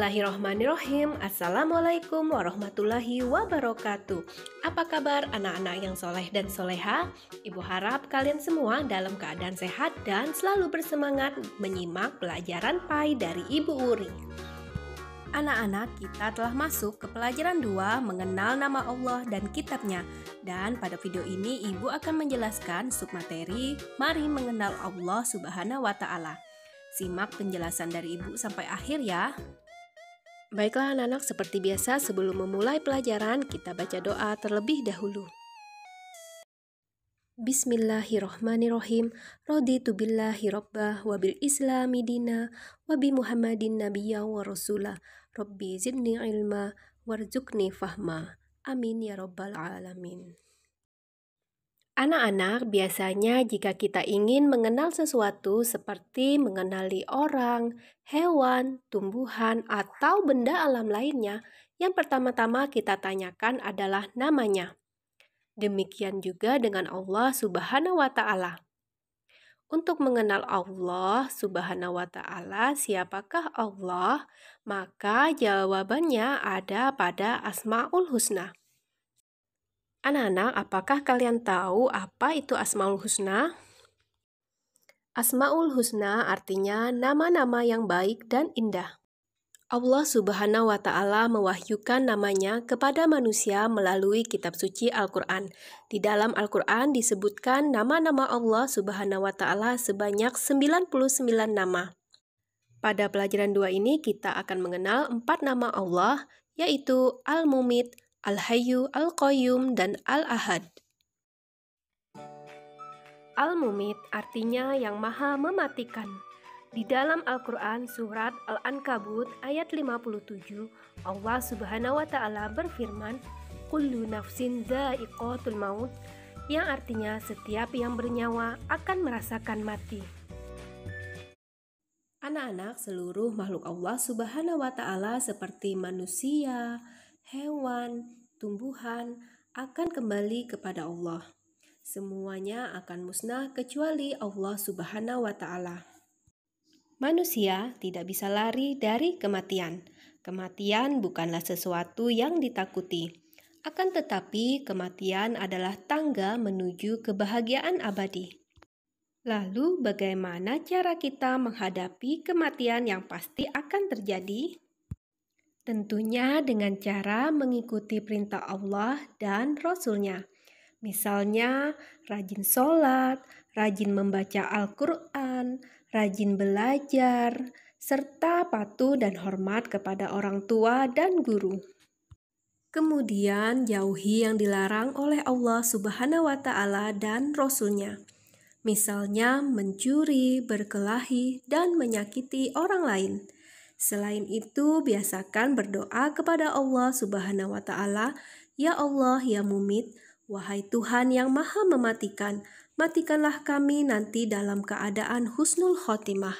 Bismillahirrohmanirrohim. Assalamualaikum warahmatullahi wabarakatuh. Apa kabar anak-anak yang soleh dan soleha? Ibu harap kalian semua dalam keadaan sehat dan selalu bersemangat menyimak pelajaran PAI dari Ibu Uri. Anak-anak, kita telah masuk ke pelajaran 2 mengenal nama Allah dan kitabnya. Dan pada video ini Ibu akan menjelaskan submateri Mari mengenal Allah Subhanahu wa Ta'ala. Simak penjelasan dari Ibu sampai akhir ya. Baiklah anak-anak, seperti biasa sebelum memulai pelajaran kita baca doa terlebih dahulu. Bismillahirrohmanirrohim. Raditu billahi rabbah wa bil islami dina wa bi muhammadin nabiyya wa rasulah. Rabbi zidni ilma warzuqni fahma. Amin ya rabbal alamin. Anak-anak, biasanya jika kita ingin mengenal sesuatu seperti mengenali orang, hewan, tumbuhan, atau benda alam lainnya, yang pertama-tama kita tanyakan adalah namanya. Demikian juga dengan Allah Subhanahu wa Ta'ala. Untuk mengenal Allah Subhanahu wa Ta'ala, siapakah Allah? Maka jawabannya ada pada Asmaul Husna. Anak-anak, apakah kalian tahu apa itu Asmaul Husna? Asmaul Husna artinya nama-nama yang baik dan indah. Allah Subhanahu wa Ta'ala mewahyukan namanya kepada manusia melalui kitab suci Al-Quran. Di dalam Al-Quran disebutkan nama-nama Allah Subhanahu wa Ta'ala sebanyak 99 nama. Pada pelajaran 2 ini kita akan mengenal 4 nama Allah, yaitu Al-Mumit, Al-Hayyu, Al-Qayyum, dan Al-Ahad. Al-Mumit artinya yang maha mematikan. Di dalam Al-Quran surat Al-Ankabut ayat 57, Allah Subhanahu wa Ta'ala berfirman, Kullu nafsin dha'iqatul maut, yang artinya setiap yang bernyawa akan merasakan mati. Anak-anak, seluruh makhluk Allah Subhanahu wa Ta'ala seperti manusia, hewan, tumbuhan akan kembali kepada Allah. Semuanya akan musnah kecuali Allah Subhanahu wa Ta'ala. Manusia tidak bisa lari dari kematian. Kematian bukanlah sesuatu yang ditakuti. Akan tetapi, kematian adalah tangga menuju kebahagiaan abadi. Lalu, bagaimana cara kita menghadapi kematian yang pasti akan terjadi? Tentunya dengan cara mengikuti perintah Allah dan Rasul-Nya. Misalnya, rajin sholat, rajin membaca Al-Quran, rajin belajar, serta patuh dan hormat kepada orang tua dan guru. Kemudian, jauhi yang dilarang oleh Allah Subhanahu wa Ta'ala dan Rasul-Nya. Misalnya, mencuri, berkelahi, dan menyakiti orang lain. Selain itu, biasakan berdoa kepada Allah Subhanahu wa Ta'ala, Ya Allah, Ya Mumit, wahai Tuhan yang maha mematikan, matikanlah kami nanti dalam keadaan husnul khotimah.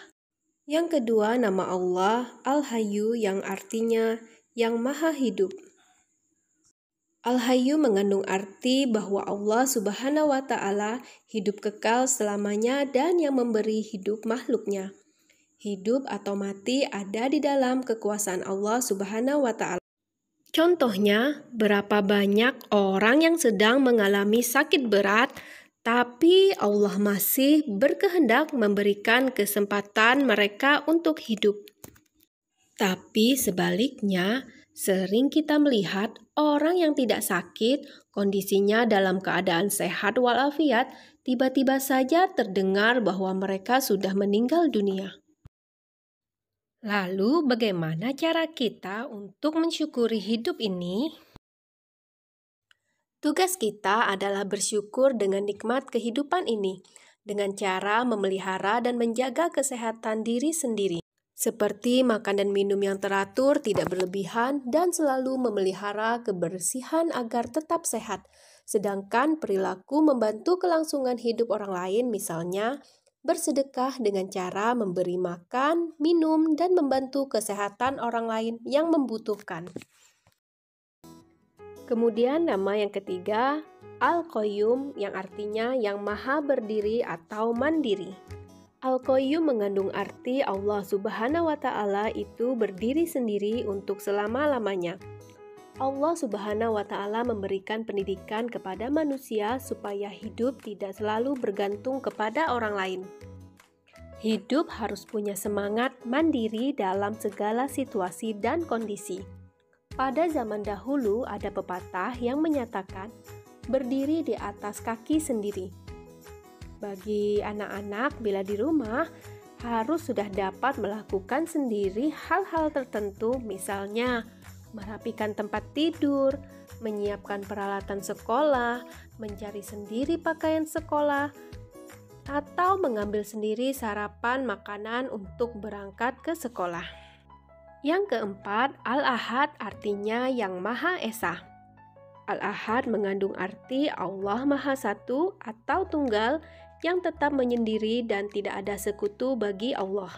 Yang kedua, nama Allah, Al-Hayyu, yang artinya yang maha hidup. Al-Hayyu mengandung arti bahwa Allah Subhanahu wa Ta'ala hidup kekal selamanya dan yang memberi hidup makhluknya. Hidup atau mati ada di dalam kekuasaan Allah Subhanahu wa Ta'ala. Contohnya, berapa banyak orang yang sedang mengalami sakit berat, tapi Allah masih berkehendak memberikan kesempatan mereka untuk hidup. Tapi sebaliknya, sering kita melihat orang yang tidak sakit, kondisinya dalam keadaan sehat walafiat, tiba-tiba saja terdengar bahwa mereka sudah meninggal dunia. Lalu, bagaimana cara kita untuk mensyukuri hidup ini? Tugas kita adalah bersyukur dengan nikmat kehidupan ini, dengan cara memelihara dan menjaga kesehatan diri sendiri, seperti makan dan minum yang teratur, tidak berlebihan, dan selalu memelihara kebersihan agar tetap sehat. Sedangkan perilaku membantu kelangsungan hidup orang lain, misalnya bersedekah dengan cara memberi makan, minum, dan membantu kesehatan orang lain yang membutuhkan. Kemudian nama yang ketiga, Al-Qayyum, yang artinya yang maha berdiri atau mandiri. Al-Qayyum mengandung arti Allah Subhanahu wa Ta'ala itu berdiri sendiri untuk selama-lamanya. Allah Subhanahu wa Ta'ala memberikan pendidikan kepada manusia supaya hidup tidak selalu bergantung kepada orang lain. Hidup harus punya semangat mandiri dalam segala situasi dan kondisi. Pada zaman dahulu ada pepatah yang menyatakan berdiri di atas kaki sendiri. Bagi anak-anak bila di rumah harus sudah dapat melakukan sendiri hal-hal tertentu, misalnya merapikan tempat tidur, menyiapkan peralatan sekolah, mencari sendiri pakaian sekolah, atau mengambil sendiri sarapan makanan untuk berangkat ke sekolah. Yang keempat, Al-Ahad artinya yang Maha Esa. Al-Ahad mengandung arti Allah Maha Satu atau Tunggal yang tetap menyendiri dan tidak ada sekutu bagi Allah.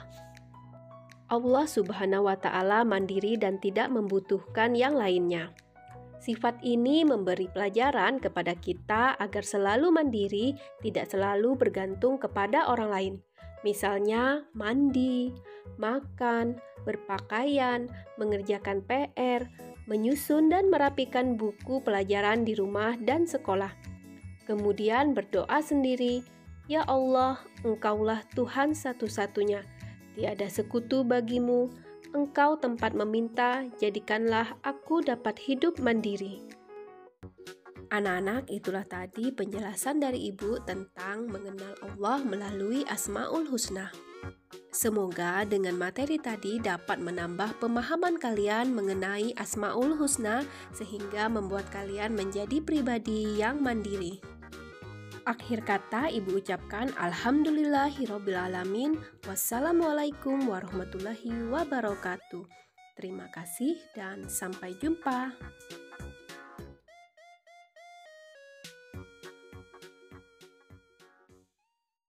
Allah Subhanahu wa Ta'ala mandiri dan tidak membutuhkan yang lainnya. Sifat ini memberi pelajaran kepada kita agar selalu mandiri, tidak selalu bergantung kepada orang lain. Misalnya mandi, makan, berpakaian, mengerjakan PR, menyusun dan merapikan buku pelajaran di rumah dan sekolah. Kemudian berdoa sendiri, "Ya Allah, Engkaulah Tuhan satu-satunya. Tiada sekutu bagimu. Engkau tempat meminta, jadikanlah aku dapat hidup mandiri." Anak-anak, itulah tadi penjelasan dari Ibu tentang mengenal Allah melalui Asmaul Husna. Semoga dengan materi tadi dapat menambah pemahaman kalian mengenai Asmaul Husna sehingga membuat kalian menjadi pribadi yang mandiri. Akhir kata Ibu ucapkan alhamdulillahirobbilalamin. Wassalamualaikum warahmatullahi wabarakatuh. Terima kasih dan sampai jumpa.